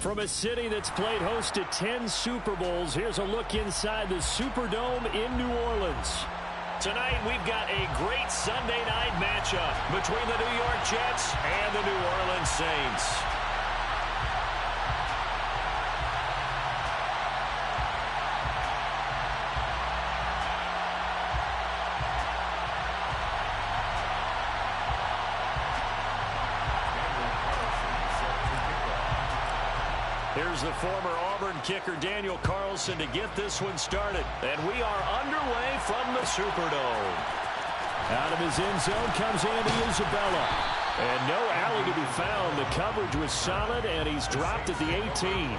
From a city that's played host to 10 Super Bowls, here's a look inside the Superdome in New Orleans. Tonight, we've got a great Sunday night matchup between the New York Jets and the New Orleans Saints. Here's the former Auburn kicker Daniel Carlson to get this one started. And we are underway from the Superdome. Out of his end zone comes Andy Isabella. And no alley to be found. The coverage was solid, and he's dropped at the 18.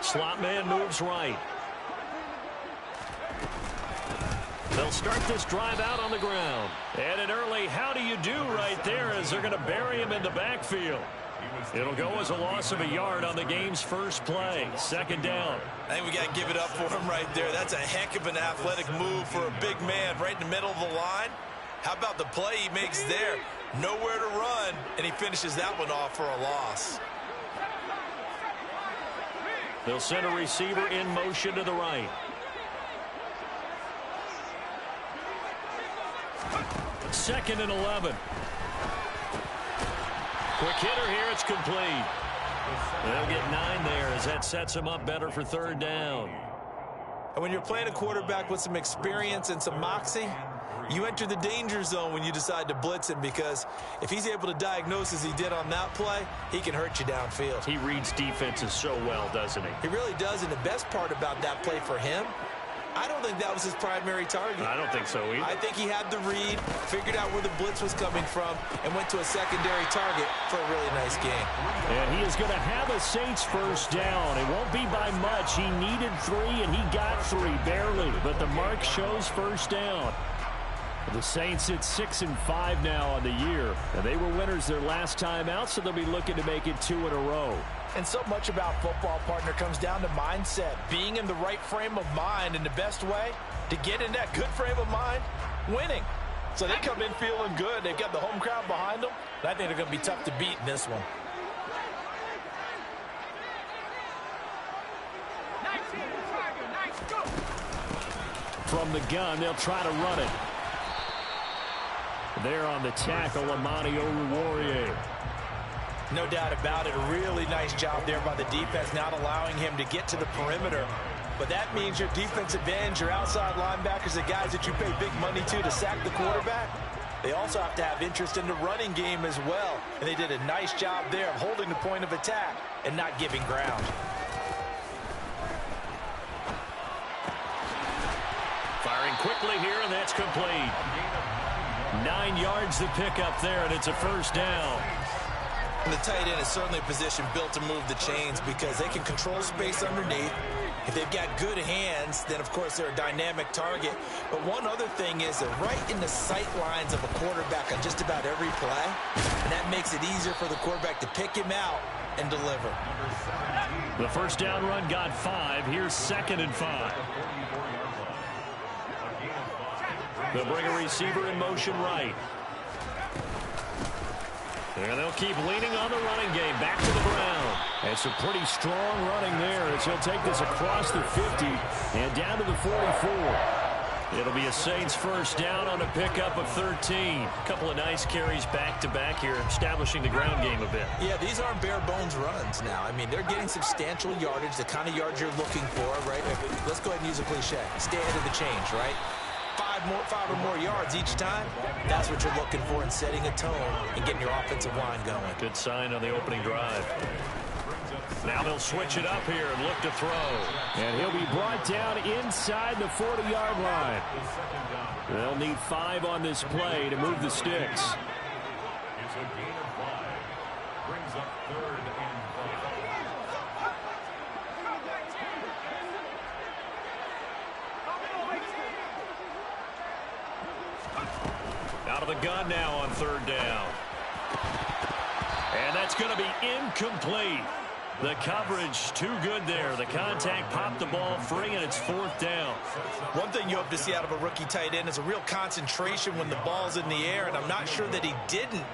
Slot man moves right. They'll start this drive out on the ground. And an early how do you do right there as they're going to bury him in the backfield. It'll go as a loss of a yard on the game's first play. Second down. I think we got to give it up for him right there. That's a heck of an athletic move for a big man right in the middle of the line. How about the play he makes there? Nowhere to run, and he finishes that one off for a loss. They'll send a receiver in motion to the right. Second and 11. Quick hitter here. It's complete. They'll get 9 there as that sets him up better for third down. And when you're playing a quarterback with some experience and some moxie, you enter the danger zone when you decide to blitz him, because if he's able to diagnose as he did on that play, he can hurt you downfield. He reads defenses so well, doesn't he? He really does, and the best part about that play for him, I don't think that was his primary target. I don't think so either. I think he had the read, figured out where the blitz was coming from, and went to a secondary target for a really nice game. And he is going to have a Saints first down. It won't be by much. He needed 3, and he got 3, barely. But the mark shows first down. The Saints at 6-5 now on the year. And they were winners their last time out, so they'll be looking to make it 2 in a row. And so much about football, partner, comes down to mindset. Being in the right frame of mind, and the best way to get in that good frame of mind, winning. So they come in feeling good. They've got the home crowd behind them. And I think they're going to be tough to beat in this one. From the gun, they'll try to run it. There on the tackle, Amani Oruwariye. No doubt about it. A really nice job there by the defense, not allowing him to get to the perimeter. But that means your defensive ends, your outside linebackers, the guys that you pay big money to sack the quarterback, they also have to have interest in the running game as well. And they did a nice job there of holding the point of attack and not giving ground. Firing quickly here, and that's complete. 9 yards to pick up there, and it's a first down. And the tight end is certainly a position built to move the chains because they can control space underneath. If they've got good hands, then, of course, they're a dynamic target. But one other thing is they're right in the sight lines of a quarterback on just about every play, and that makes it easier for the quarterback to pick him out and deliver. The first down run got 5. Here's 2nd and 5. They'll bring a receiver in motion right. And they'll keep leaning on the running game. Back to the ground. And some pretty strong running there as he'll take this across the 50 and down to the 44. It'll be a Saints first down on a pickup of 13. A couple of nice carries back-to-back here, establishing the ground game a bit. Yeah, these aren't bare-bones runs now. I mean, they're getting substantial yardage, the kind of yards you're looking for, right? Let's go ahead and use a cliche. Stay ahead of the change, right? 5 or more yards each time. That's what you're looking for in setting a tone and getting your offensive line going. Good sign on the opening drive. Now they'll switch it up here and look to throw. And he'll be brought down inside the 40-yard line. They'll need 5 on this play to move the sticks. Out of the gun now on third down. And that's going to be incomplete. The coverage too good there. The contact popped the ball free, and it's fourth down. One thing you hope to see out of a rookie tight end is a real concentration when the ball's in the air, and I'm not sure that he didn't,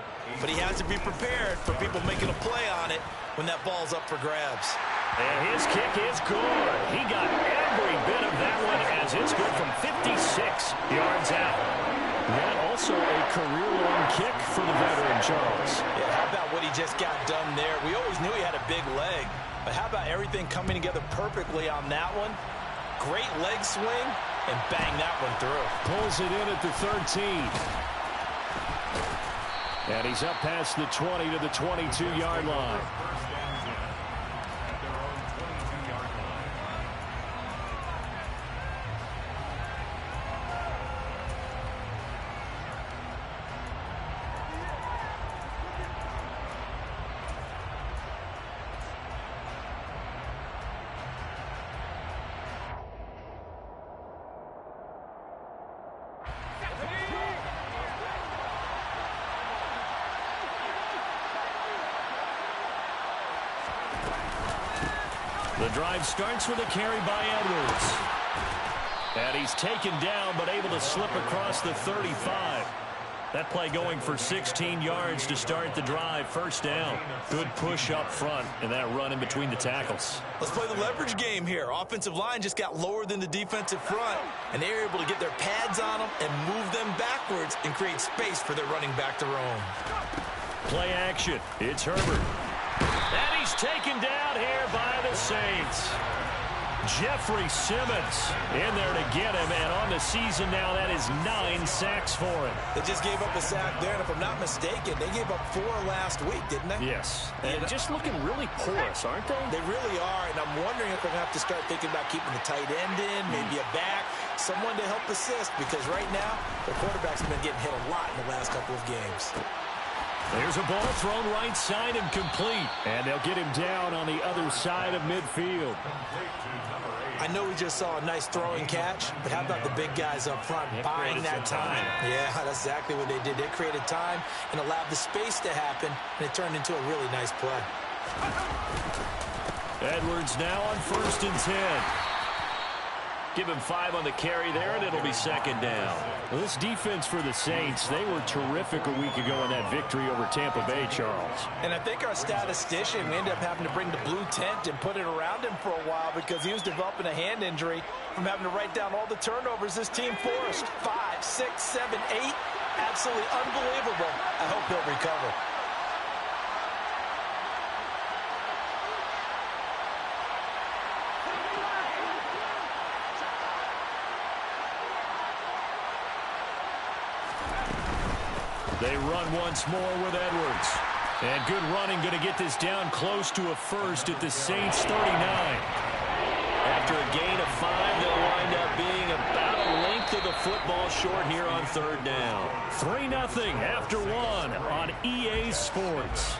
but he has to be prepared for people making a play on it when that ball's up for grabs. And his kick is good. He got every bit of that one as it's good from 56 yards out. That also a career-long kick for the veteran, Charles. Yeah, how about what he just got done there? We always knew he had a big leg, but how about everything coming together perfectly on that one? Great leg swing, and bang that one through. Pulls it in at the 13. And he's up past the 20 to the 22-yard line. The drive starts with a carry by Edwards. And he's taken down, but able to slip across the 35. That play going for 16 yards to start the drive. First down. Good push up front, and that run in between the tackles. Let's play the leverage game here. Offensive line just got lower than the defensive front, and they were able to get their pads on them and move them backwards and create space for their running back to roam. Play action. It's Herbert. And he's taken down here by the Saints. Jeffrey Simmons in there to get him, and on the season now, that is 9 sacks for him. They just gave up a sack there, and if I'm not mistaken, they gave up 4 last week, didn't they? Yes, and just looking really porous, aren't they? They really are, and I'm wondering if they're going to have to start thinking about keeping the tight end in, maybe a back, someone to help assist, because right now, the quarterback's been getting hit a lot in the last couple of games. There's a ball thrown right side and complete. And they'll get him down on the other side of midfield. I know we just saw a nice throwing catch, but how about the big guys up front buying that time? Yeah, that's exactly what they did. They created time and allowed the space to happen, and it turned into a really nice play. Edwards now on 1st and 10. Give him 5 on the carry there, and it'll be second down. Well, this defense for the Saints, they were terrific a week ago in that victory over Tampa Bay, Charles. And I think our statistician, we ended up having to bring the blue tent and put it around him for a while because he was developing a hand injury from having to write down all the turnovers this team forced. 5, 6, 7, 8. Absolutely unbelievable. I hope he'll recover. They run once more with Edwards. And good running, going to get this down close to a first at the Saints 39. After a gain of 5, they'll wind up being about a length of the football short here on third down. 3-0 after 1 on EA Sports.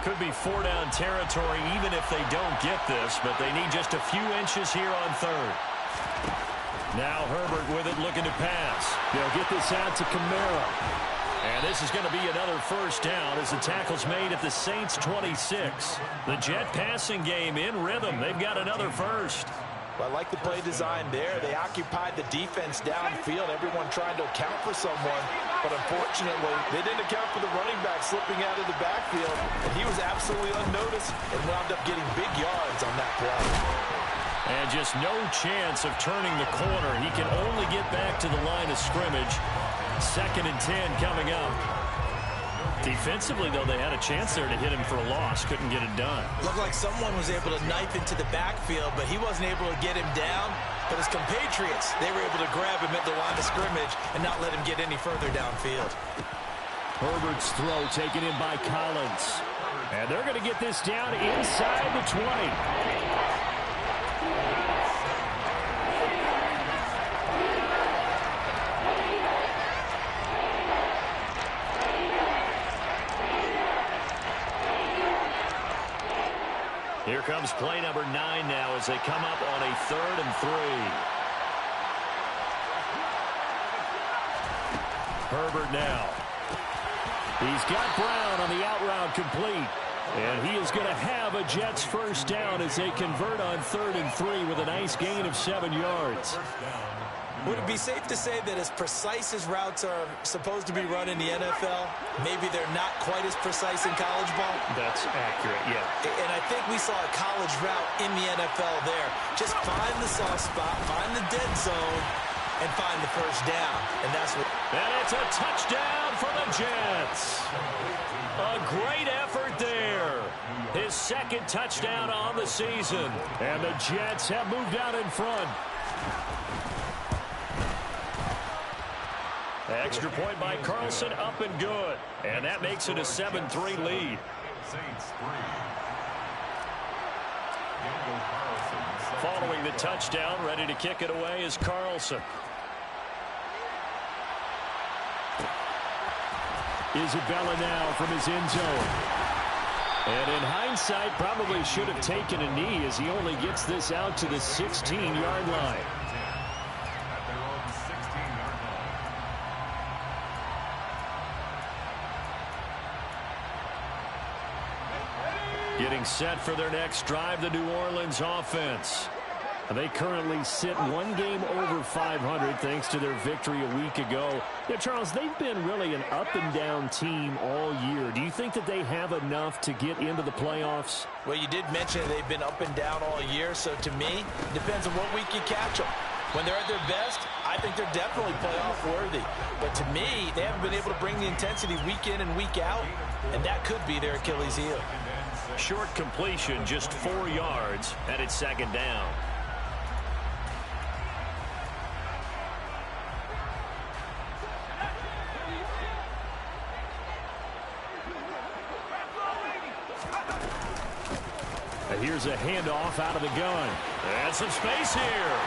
Could be 4-down territory even if they don't get this, but they need just a few inches here on third. Now Herbert with it, looking to pass. They'll get this out to Kamara. And this is going to be another first down as the tackle's made at the Saints 26. The Jet passing game in rhythm. They've got another first. Well, I like the play design there. They occupied the defense downfield, everyone trying to account for someone. But unfortunately, they didn't account for the running back slipping out of the backfield. And he was absolutely unnoticed and wound up getting big yards on that play. And just no chance of turning the corner. He can only get back to the line of scrimmage. 2nd and 10 coming up. Defensively, though, they had a chance there to hit him for a loss. Couldn't get it done. Looked like someone was able to knife into the backfield, but he wasn't able to get him down. But his compatriots, they were able to grab him at the line of scrimmage and not let him get any further downfield. Herbert's throw taken in by Collins. And they're going to get this down inside the 20. Here comes play number 9 now as they come up on a 3rd and 3. Herbert now. He's got Brown on the out route complete. And he is going to have a Jets first down as they convert on 3rd and 3 with a nice gain of 7 yards. Would it be safe to say that as precise as routes are supposed to be run in the NFL, maybe they're not quite as precise in college ball? That's accurate, yeah. And I think we saw a college route in the NFL there. Just find the soft spot, find the dead zone, and find the first down. And that's what... And it's a touchdown for the Jets. A great effort there. His 2nd touchdown on the season. And the Jets have moved out in front. Extra point by Carlson, up and good. And that makes it a 7-3 lead. Following the touchdown, ready to kick it away is Carlson. Isabella now from his end zone. And in hindsight, probably should have taken a knee as he only gets this out to the 16-yard line. Getting set for their next drive, the New Orleans offense. They currently sit 1 game over 500 thanks to their victory a week ago. Yeah, Charles, they've been really an up-and-down team all year. Do you think that they have enough to get into the playoffs? Well, you did mention they've been up and down all year, so to me, it depends on what week you catch them. When they're at their best, I think they're definitely playoff worthy. But to me, they haven't been able to bring the intensity week in and week out, and that could be their Achilles heel. Short completion, just 4 yards, and it's 2nd down. And here's a handoff out of the gun. And some space here.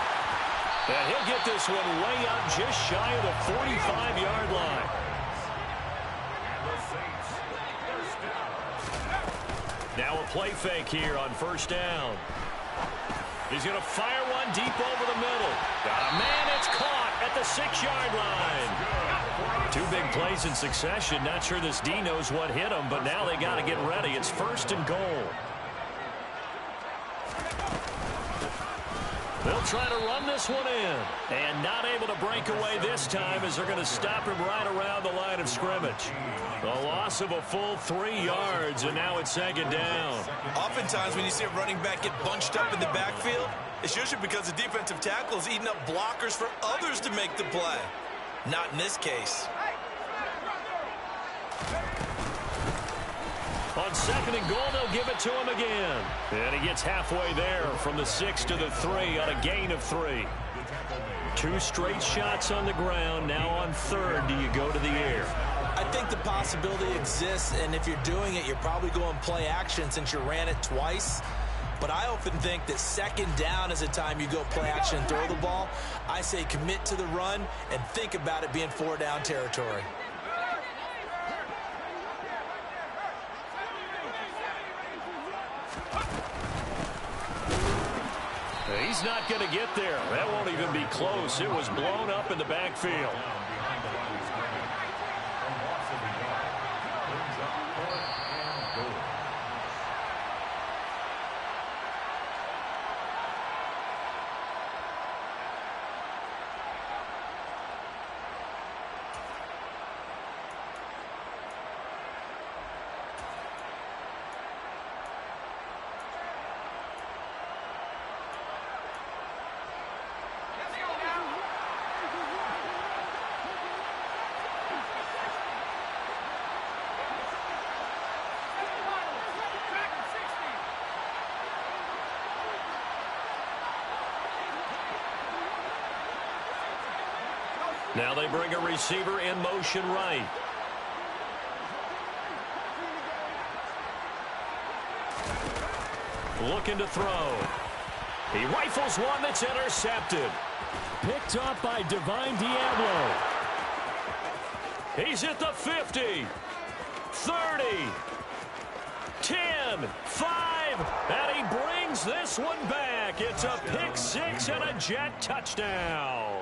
And he'll get this one way up just shy of the 45-yard line. Now a play fake here on 1st down. He's going to fire one deep over the middle. Got a man, it's caught at the 6-yard line. 2 big plays in succession. Not sure this D knows what hit him, but now they got to get ready. It's 1st and goal. They'll try to run this one in. And not able to break away this time as they're going to stop him right around the line of scrimmage. A loss of a full 3 yards, and now it's 2nd down. Oftentimes when you see a running back get bunched up in the backfield, it's usually because the defensive tackle is eating up blockers for others to make the play. Not in this case. On 2nd and goal, they'll give it to him again. And he gets halfway there from the 6 to the 3 on a gain of 3. 2 straight shots on the ground. Now on 3rd, do you go to the air? I think the possibility exists, and if you're doing it, you're probably going play action since you ran it twice. But I often think that 2nd down is a time you go play action and throw the ball. I say commit to the run and think about it being 4-down territory. He's not going to get there. That won't even be close. It was blown up in the backfield. Now they bring a receiver in motion right. Looking to throw. He rifles one that's intercepted. Picked up by Divine Diablo. He's at the 50. 30. 10. 10, 5, and he brings this one back. It's a pick six and a Jet touchdown.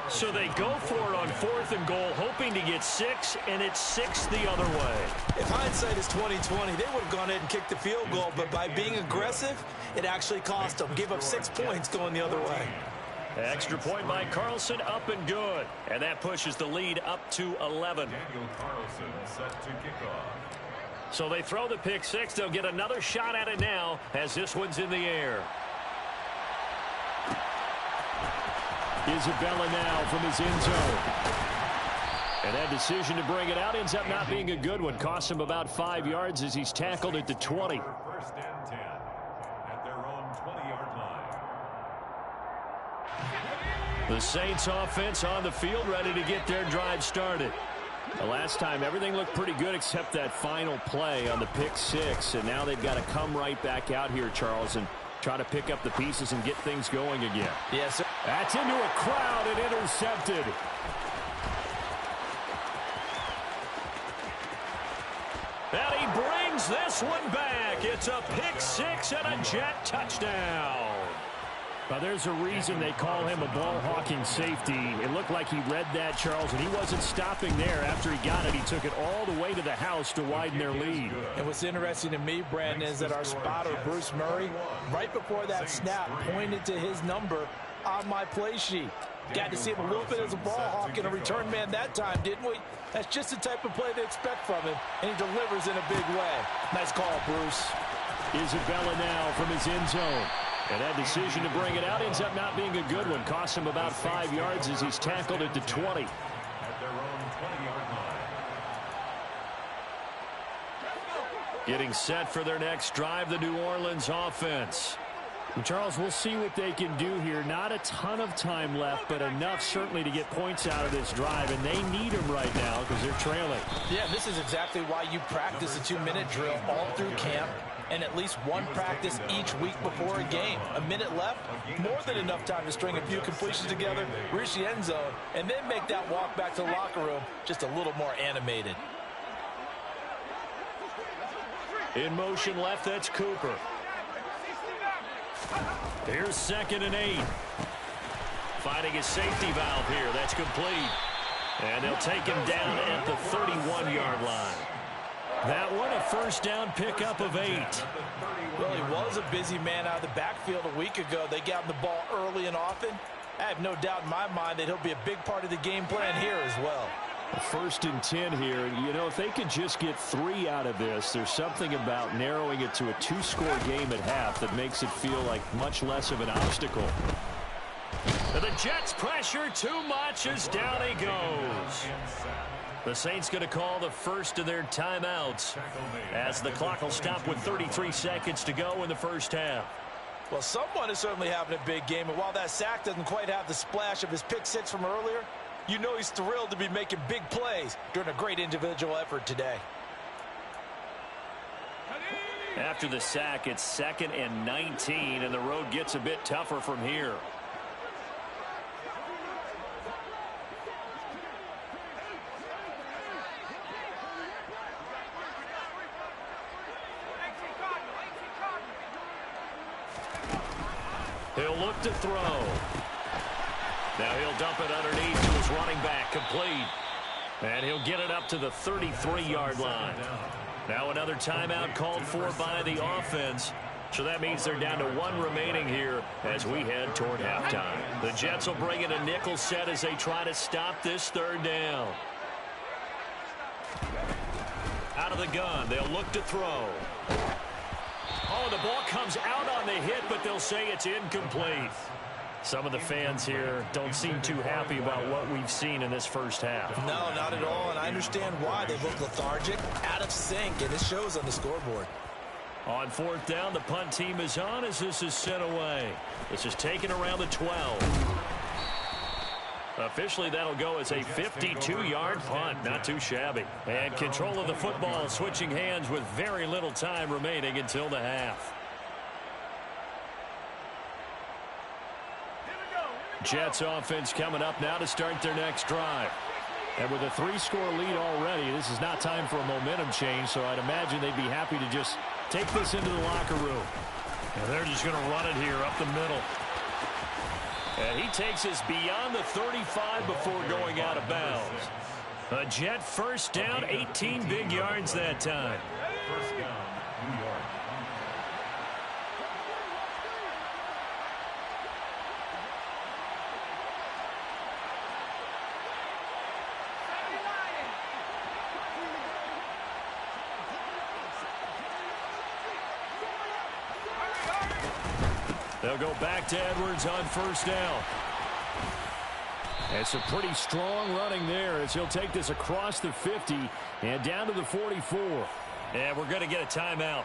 So they go for it on 4th and goal, hoping to get 6, and it's 6 the other way. If hindsight is 20/20, they would have gone ahead and kicked the field goal, but by being aggressive, it actually cost them. Give up 6 points going the other way. Extra point by Carlson, up and good. And that pushes the lead up to 11. Daniel Carlson set to kick off. So they throw the pick six. They'll get another shot at it now as this one's in the air. Isabella now from his end zone. And that decision to bring it out ends up not being a good one. Costs him about 5 yards as he's tackled at the 20. First and 10 at their own 20-yard line. The Saints offense on the field, ready to get their drive started. The last time everything looked pretty good except that final play on the pick six. And now they've got to come right back out here, Charles, and try to pick up the pieces and get things going again. Yes, sir. That's into a crowd and intercepted. And he brings this one back. It's a pick six and a Jet touchdown. Now, there's a reason they call him a ball-hawking safety. It looked like he read that, Charles, and he wasn't stopping there. After he got it, he took it all the way to the house to widen their lead. And what's interesting to me, Brandon, is that our spotter, Bruce Murray, right before that snap, pointed to his number on my play sheet. Got to see him a little bit as a ball hawk and a return man that time, didn't we? That's just the type of play they expect from him, and he delivers in a big way. Nice call, Bruce. Isabella now from his end zone. And that decision to bring it out ends up not being a good one. Costs him about 5 yards as he's tackled at the 20. At their own 20-yard line. Getting set for their next drive, the New Orleans offense. And Charles, we'll see what they can do here. Not a ton of time left, but enough certainly to get points out of this drive. And they need them right now because they're trailing. Yeah, this is exactly why you practice a 2-minute drill all through camp, and at least one practice each week before a game. A minute left, more than enough time to string a few completions together, reach the end zone, and then make that walk back to the locker room just a little more animated. In motion left, that's Cooper. Here's 2nd and 8. Finding his safety valve here. That's complete. And they'll take him down at the 31-yard line. That one, a first down pickup of 8. Well, he was a busy man out of the backfield a week ago. They got him the ball early and often. I have no doubt in my mind that he'll be a big part of the game plan here as well. A 1st and 10 here. You know, if they could just get 3 out of this, there's something about narrowing it to a 2-score game at half that makes it feel like much less of an obstacle. And the Jets pressure too much as down he goes. The Saints going to call the first of their timeouts as the clock will stop with 33 seconds to go in the first half. Well, someone is certainly having a big game, and while that sack doesn't quite have the splash of his pick six from earlier, you know he's thrilled to be making big plays during a great individual effort today. After the sack, it's 2nd and 19, and the road gets a bit tougher from here. He'll look to throw. Now he'll dump it underneath to his running back, complete. And he'll get it up to the 33-yard line. Now another timeout called for by the offense. So that means they're down to 1 remaining here as we head toward halftime. The Jets will bring in a nickel set as they try to stop this 3rd down. Out of the gun, they'll look to throw. Oh, the ball comes out on the hit, but they'll say it's incomplete. Some of the fans here don't seem too happy about what we've seen in this first half. No, not at all, and I understand why. They look lethargic, out of sync, and it shows on the scoreboard. On 4th down, the punt team is on as this is sent away. This is taken around the 12. Officially, that'll go as a 52-yard punt. Not too shabby. And control of the football switching hands with very little time remaining until the half. Jets offense coming up now to start their next drive. And with a 3-score lead already, this is not time for a momentum change, so I'd imagine they'd be happy to just take this into the locker room. And they're just going to run it here up the middle. And he takes us beyond the 35 before going out of bounds. A Jet first down, 18 big yards that time. First down, New York. They'll go back to Edwards on first down. It's a pretty strong running there as he'll take this across the 50 and down to the 44. And we're going to get a timeout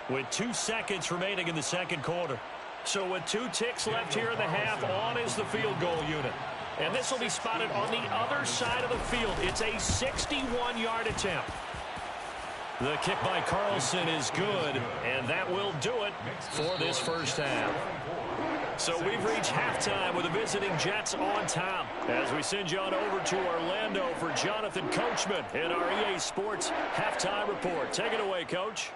with 2 seconds remaining in the second quarter. So with 2 ticks left here in the half, on is the field goal unit. And this will be spotted on the other side of the field. It's a 61-yard attempt. The kick by Carlson is good, and that will do it for this first half. So we've reached halftime with the visiting Jets on top as we send you on over to Orlando for Jonathan Coachman in our EA Sports Halftime Report. Take it away, Coach.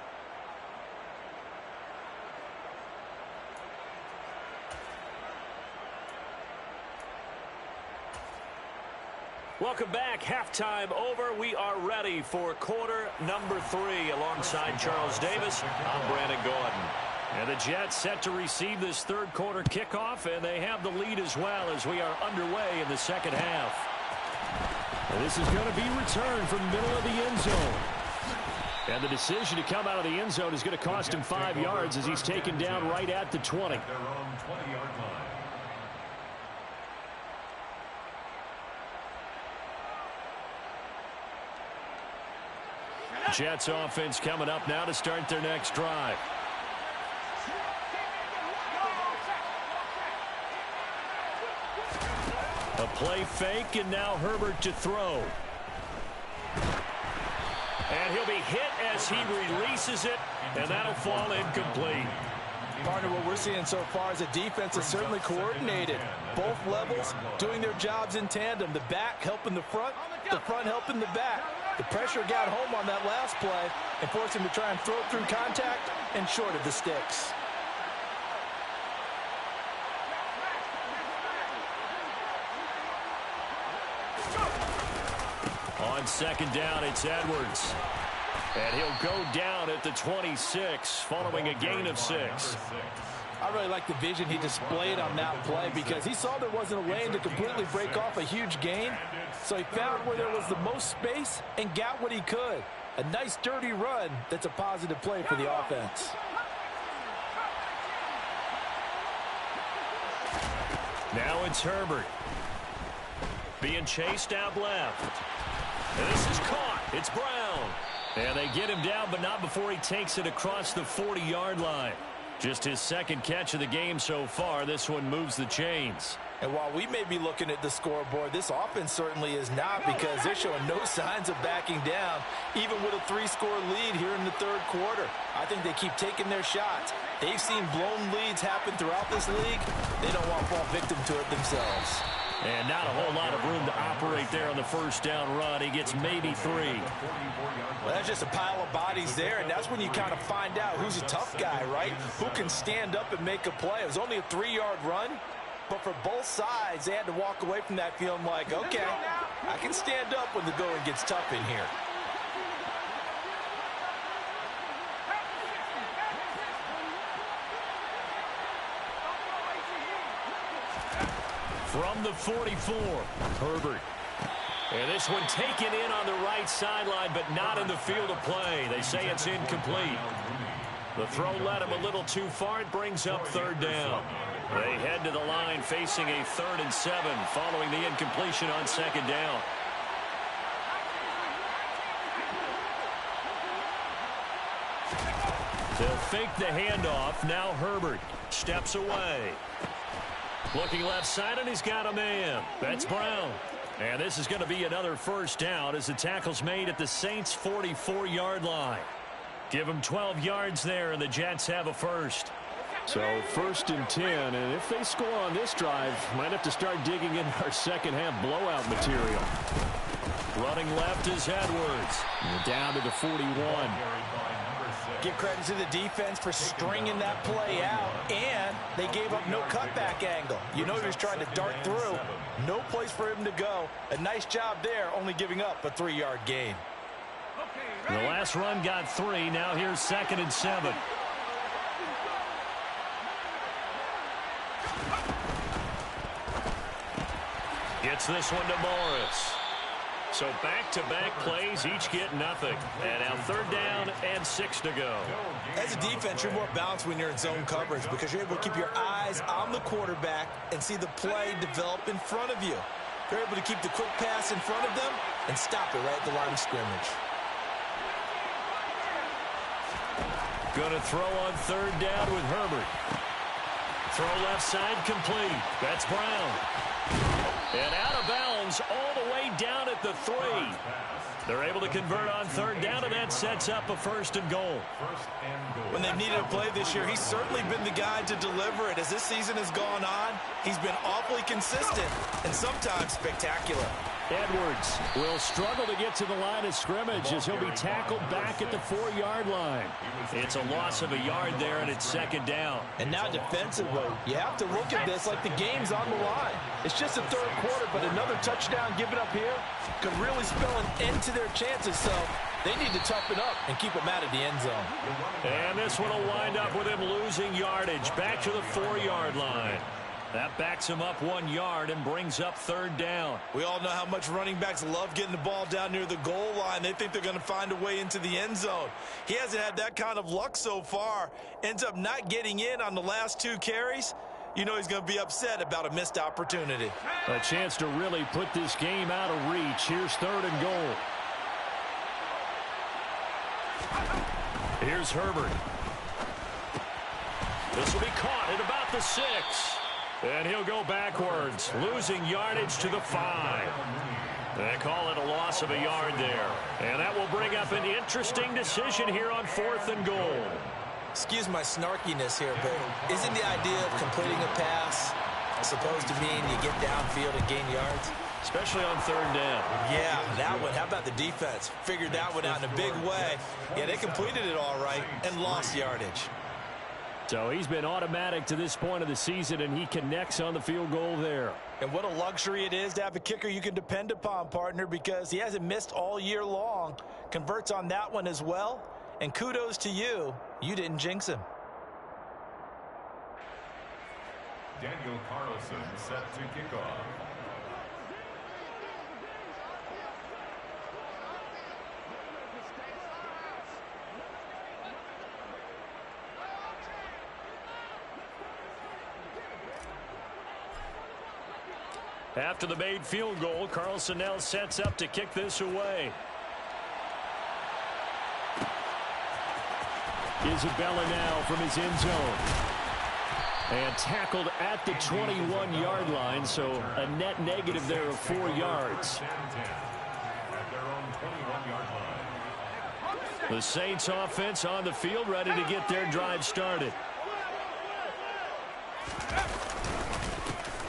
Welcome back. Halftime over. We are ready for quarter number 3 alongside Charles Davis. I'm Brandon Gordon. And the Jets set to receive this third quarter kickoff, and they have the lead as well as we are underway in the second half. And this is going to be returned from the middle of the end zone. And the decision to come out of the end zone is going to cost him 5 yards as he's taken down right at the 20. Their own 20-yard line. Jets offense coming up now to start their next drive. A play fake, and now Herbert to throw. And he'll be hit as he releases it, and that'll fall incomplete. Partner, what we're seeing so far is the defense is certainly coordinated. Both levels doing their jobs in tandem. The back helping the front helping the back. The pressure got home on that last play and forced him to try and throw it through contact and short of the sticks. On second down, it's Edwards. And he'll go down at the 26 following a gain of 6. I really like the vision he displayed on that play because he saw there wasn't a lane to completely break off a huge gain. So he found where there was the most space and got what he could. A nice dirty run that's a positive play for the offense. Now it's Herbert. Being chased out left. And this is caught. It's Brown. And they get him down, but not before he takes it across the 40-yard line. Just his second catch of the game so far. This one moves the chains. And while we may be looking at the scoreboard, this offense certainly is not because they're showing no signs of backing down, even with a 3-score lead here in the third quarter. I think they keep taking their shots. They've seen blown leads happen throughout this league. They don't want to fall victim to it themselves. And not a whole lot of room to operate there on the first down run. He gets maybe 3. Well, that's just a pile of bodies there, and that's when you kind of find out who's a tough guy, right? Who can stand up and make a play. It was only a 3-yard run, but for both sides, they had to walk away from that feeling like, okay, I can stand up when the going gets tough in here. From the 44, Herbert. And this one taken in on the right sideline, but not in the field of play. They say it's incomplete. The throw led him a little too far. It brings up third down. They head to the line facing a 3rd and 7 following the incompletion on second down. They'll fake the handoff. Now Herbert steps away. Looking left side, and he's got a man. That's Brown. And this is going to be another first down as the tackle's made at the Saints' 44-yard line. Give them 12 yards there, and the Jets have a first. So 1st and 10, and if they score on this drive, might have to start digging in our second half blowout material. Running left is Edwards. And down to the 41. Give credit to the defense for stringing that play out, and they gave up no cutback angle. You know he was trying to dart through. No place for him to go. A nice job there, only giving up a 3-yard gain. The last run got 3. Now here's 2nd and 7. Gets this one to Morris. So back-to-back plays, each get nothing. And now 3rd down and 6 to go. As a defense, you're more balanced when you're in zone coverage because you're able to keep your eyes on the quarterback and see the play develop in front of you. You're able to keep the quick pass in front of them and stop it right at the line of scrimmage. Going to throw on 3rd down with Herbert. Throw left side complete. That's Brown. And out of bounds all the way down at the 3. They're able to convert on 3rd down, and that sets up a 1st and goal. When they've needed a play this year, he's certainly been the guy to deliver it. As this season has gone on, he's been awfully consistent and sometimes spectacular. Edwards will struggle to get to the line of scrimmage as he'll be tackled back at the 4-yard line. It's a loss of a yard there, and it's 2nd down. And now defensively, you have to look at this like the game's on the line. It's just the 3rd quarter, but another touchdown given up here could really spell an end to their chances. So they need to toughen up and keep them out of the end zone. And this one will wind up with him losing yardage back to the 4-yard line. That backs him up 1 yard and brings up 3rd down. We all know how much running backs love getting the ball down near the goal line. They think they're going to find a way into the end zone. He hasn't had that kind of luck so far. Ends up not getting in on the last 2 carries. You know he's going to be upset about a missed opportunity. A chance to really put this game out of reach. Here's 3rd and goal. Here's Herbert. This will be caught at about the 6. And he'll go backwards, losing yardage to the 5. They call it a loss of a yard there. And that will bring up an interesting decision here on 4th and goal. Excuse my snarkiness here, but isn't the idea of completing a pass supposed to mean you get downfield and gain yards? Especially on 3rd down. Yeah, that one. How about the defense? Figured that one out in a big way. Yeah, they completed it all right and lost yardage. So he's been automatic to this point of the season, and he connects on the field goal there. And what a luxury it is to have a kicker you can depend upon, partner, because he hasn't missed all year long. Converts on that one as well. And kudos to you. You didn't jinx him. Daniel Carlson set to kick off. After the made field goal, Carlson now sets up to kick this away. Isabella now from his end zone. And tackled at the 21-yard line, so a net negative there of 4 yards. At their own 21-yard line. The Saints offense on the field, ready to get their drive started.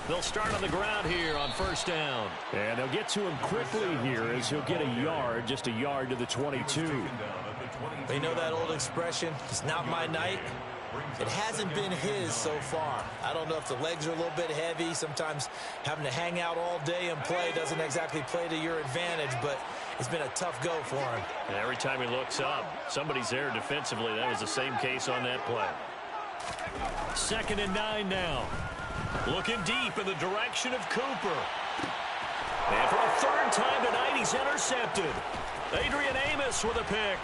They'll start on the ground here on 1st down. And they'll get to him quickly here as he'll get a yard, just a yard to the 22. They know that old expression, it's not my night. It hasn't been his so far. I don't know if the legs are a little bit heavy. Sometimes having to hang out all day and play doesn't exactly play to your advantage, but it's been a tough go for him. And every time he looks up, somebody's there defensively. That was the same case on that play. 2nd and 9 now. Looking deep in the direction of Cooper. And for a 3rd time tonight, he's intercepted. Adrian Amos with a pick.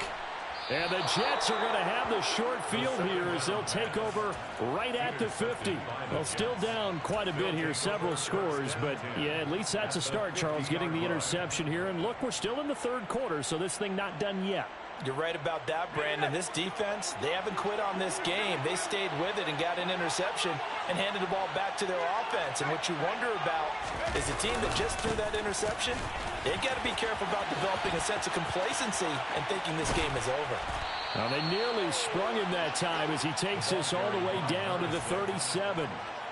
And the Jets are going to have the short field here as they'll take over right at the 50. Well, still down quite a bit here, several scores, but yeah, at least that's a start, Charles, getting the interception here. And look, we're still in the 3rd quarter, so this thing not done yet. You're right about that, Brandon. This defense, they haven't quit on this game. They stayed with it and got an interception and handed the ball back to their offense. And what you wonder about is the team that just threw that interception, they've got to be careful about developing a sense of complacency and thinking this game is over. Now, they nearly sprung him that time as he takes this all the way down to the 37.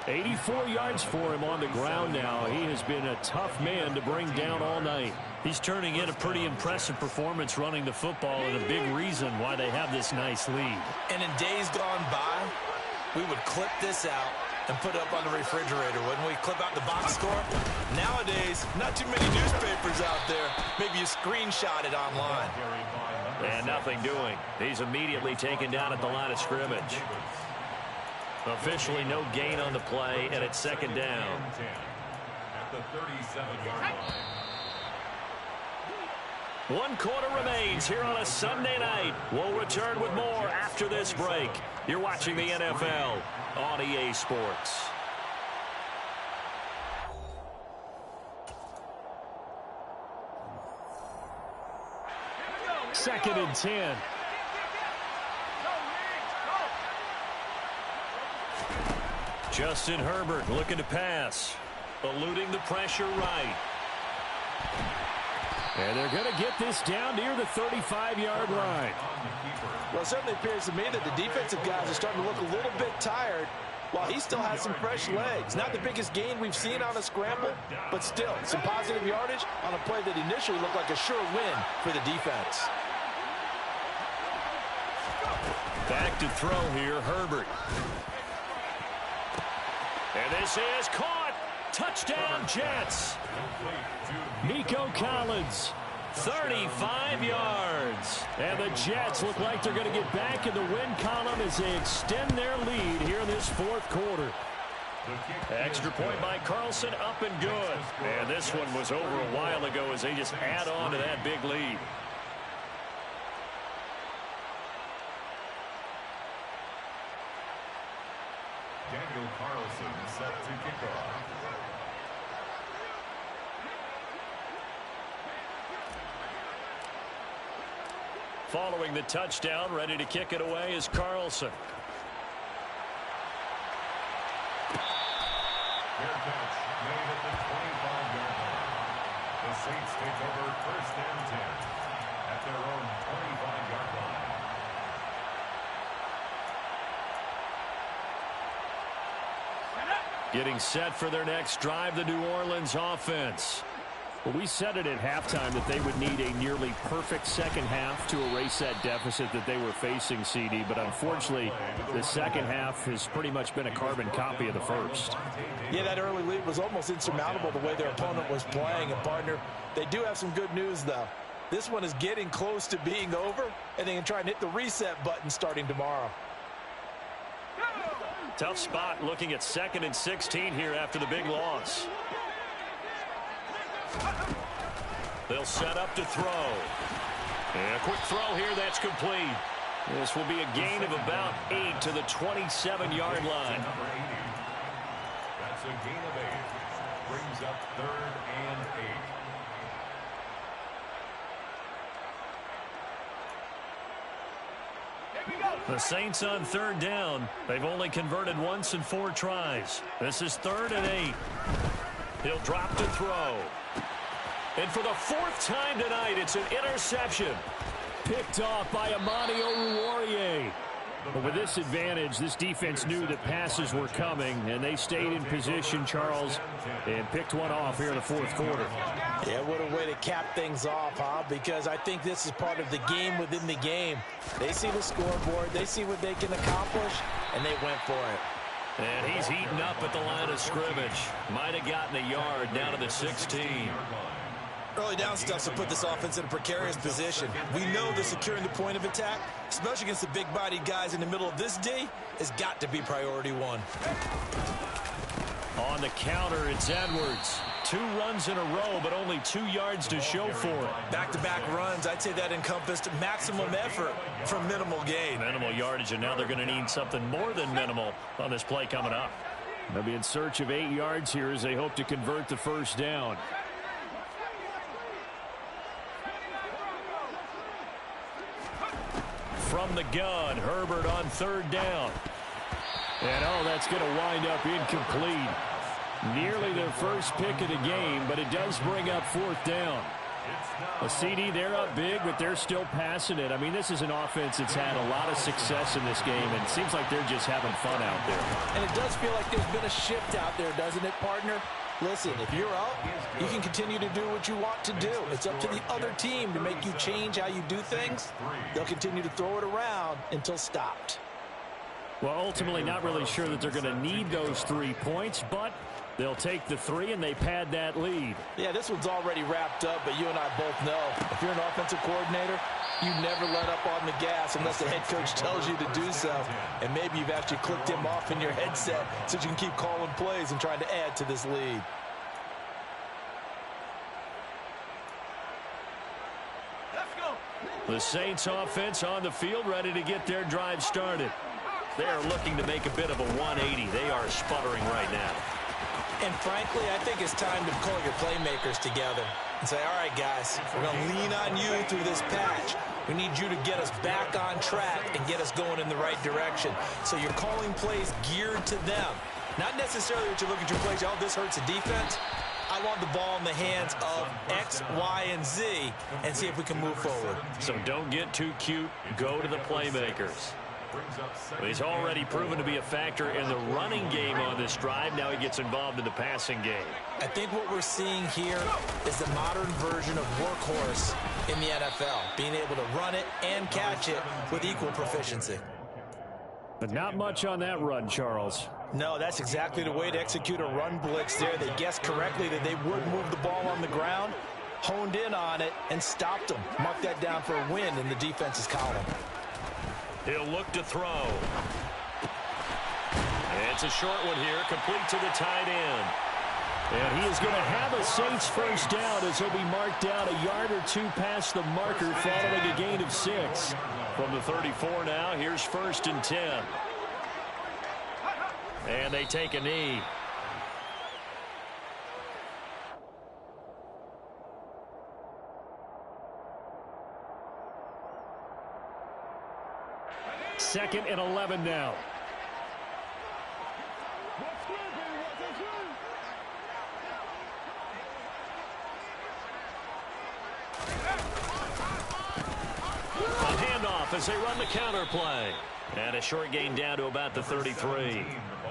84 yards for him on the ground now. He has been a tough man to bring down all night. He's turning in a pretty impressive performance running the football, and a big reason why they have this nice lead. And in days gone by, we would clip this out and put it up on the refrigerator. Wouldn't we clip out the box score? Nowadays, not too many newspapers out there. Maybe you screenshot it online. And nothing doing. He's immediately taken down at the line of scrimmage. Officially no gain on the play, and it's second down. At the 37-yard line. 1 quarter remains here on a Sunday night. We'll return with more after this break. You're watching the NFL on EA Sports. Second and 10. Justin Herbert looking to pass. Eluding the pressure right. And they're going to get this down near the 35-yard line. Well, it certainly appears to me that the defensive guys are starting to look a little bit tired while he still has some fresh legs. Not the biggest gain we've seen on a scramble, but still some positive yardage on a play that initially looked like a sure win for the defense. Back to throw here, Herbert. And this is caught. Touchdown, Jets. Nico Collins, 35 yards. And the Jets look like they're going to get back in the win column as they extend their lead here in this fourth quarter. Extra point by Carlson, up and good. And this one was over a while ago as they just add on to that big lead. Daniel Carlson set to kick off. Following the touchdown, ready to kick it away is Carlson. Fair catch made at the 25-yard line. The Saints take over first and 10 at their own 25-yard line. Getting set for their next drive, the New Orleans offense. Well, we said it at halftime that they would need a nearly perfect second half to erase that deficit that they were facing, CD. But unfortunately, the second half has pretty much been a carbon copy of the first. Yeah, that early lead was almost insurmountable the way their opponent was playing. And, partner, they do have some good news, though. This one is getting close to being over, and they can try and hit the reset button starting tomorrow. Tough spot looking at 2nd and 16 here after the big loss. They'll set up to throw. And a quick throw here that's complete. This will be a gain of about 8 to the 27-yard line. That's a gain of 8. Brings up 3rd and 8. The Saints on 3rd down. They've only converted once in 4 tries. This is 3rd and 8. He'll drop to throw. And for the 4th time tonight, it's an interception. Picked off by Amani Oruwariye. But with this advantage, this defense knew that passes were coming, and they stayed in position, Charles, and picked one off here in the 4th quarter. Yeah, what a way to cap things off, huh? Because I think this is part of the game within the game. They see the scoreboard, they see what they can accomplish, and they went for it. And he's heating up at the line of scrimmage. Might have gotten a yard down to the 16. Early down stuff to put this offense in a precarious position. We know that securing the point of attack, especially against the big-bodied guys in the middle of this D, has got to be priority one. On the counter, it's Edwards. 2 runs in a row, but only 2 yards to show for it. Back-to-back runs, I'd say that encompassed maximum effort for minimal gain. Minimal yardage, and now they're going to need something more than minimal on this play coming up. They'll be in search of 8 yards here as they hope to convert the first down. From the gun, Herbert on 3rd down. And, oh, that's going to wind up incomplete. Nearly their first pick of the game, but it does bring up 4th down. A CD, they're up big, but they're still passing it. I mean, this is an offense that's had a lot of success in this game, and it seems like they're just having fun out there. And it does feel like there's been a shift out there, doesn't it, partner? Listen, if you're up, you can continue to do what you want to do. It's up to the other team to make you change how you do things. They'll continue to throw it around until stopped. Well, ultimately, not really sure that they're going to need those 3 points, but they'll take the 3 and they pad that lead. Yeah, this one's already wrapped up, but you and I both know if you're an offensive coordinator, you never let up on the gas unless the head coach tells you to do so. And maybe you've actually clicked him off in your headset so you can keep calling plays and trying to add to this lead. The Saints offense on the field, ready to get their drive started. They are looking to make a bit of a 180. They are sputtering right now. And frankly, I think it's time to call your playmakers together and say, all right, guys, we're going to lean on you through this patch. We need you to get us back on track and get us going in the right direction. So you're calling plays geared to them. Not necessarily that you look at your plays, oh, this hurts the defense. I want the ball in the hands of X, Y, and Z and see if we can move forward. So don't get too cute. Go to the playmakers. He's already proven to be a factor in the running game on this drive. Now he gets involved in the passing game. I think what we're seeing here is the modern version of workhorse in the NFL, being able to run it and catch it with equal proficiency. But not much on that run, Charles. No, that's exactly the way to execute a run blitz there. They guessed correctly that they would move the ball on the ground, honed in on it, and stopped them. Mark that down for a win in the defense's column. He'll look to throw. And it's a short one here, complete to the tight end. And he is going to have a Saints first down as he'll be marked down a yard or 2 past the marker following a gain of 6. From the 34 now, here's 1st and 10. And they take a knee. Second and 11 now. A handoff as they run the counter play. And a short gain down to about the 33.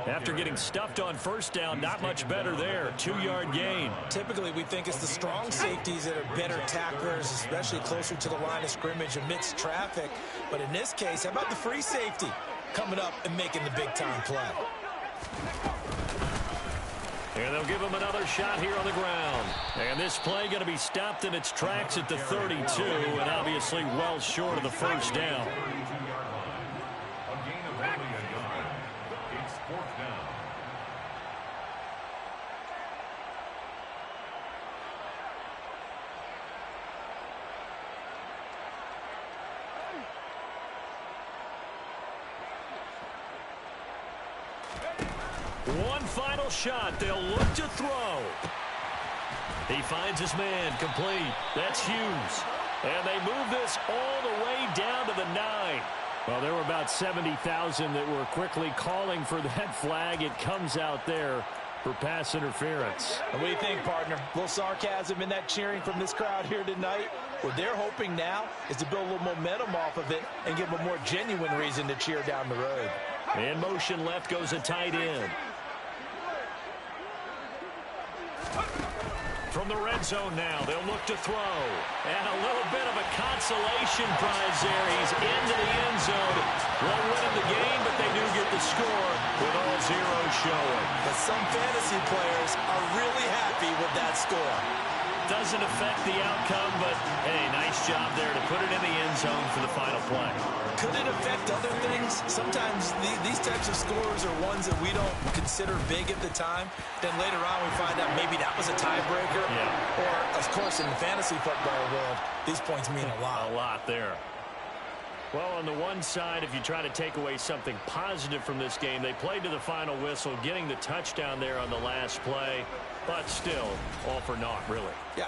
After getting stuffed on first down, not much better there. 2-yard gain. Typically, we think it's the strong safeties that are better tacklers, especially closer to the line of scrimmage amidst traffic. But in this case, how about the free safety coming up and making the big-time play? And they'll give him another shot here on the ground. And this play going to be stopped in its tracks at the 32, and obviously well short of the first down. One final shot. They'll look to throw. He finds his man complete. That's Hughes. And they move this all the way down to the 9. Well, there were about 70,000 that were quickly calling for that flag. It comes out there for pass interference. And what do you think, partner? A little sarcasm in that cheering from this crowd here tonight. What they're hoping now is to build a little momentum off of it and give them a more genuine reason to cheer down the road. In motion left goes a tight end. From the red zone now, they'll look to throw. And a little bit of a consolation prize there. He's into the end zone. Won't win in the game, but they do get the score with all zeros showing. But some fantasy players are really happy with that score. Doesn't affect the outcome, but, hey, nice job there to put it in the end zone for the final play. Could it affect other things? Sometimes these types of scores are ones that we don't consider big at the time. Then later on we find out maybe that was a tiebreaker. Yeah. Or, of course, in the fantasy football world, these points mean a lot. A lot there. Well, on the one side, if you try to take away something positive from this game, they played to the final whistle, getting the touchdown there on the last play. But still, all for naught, really. Yeah.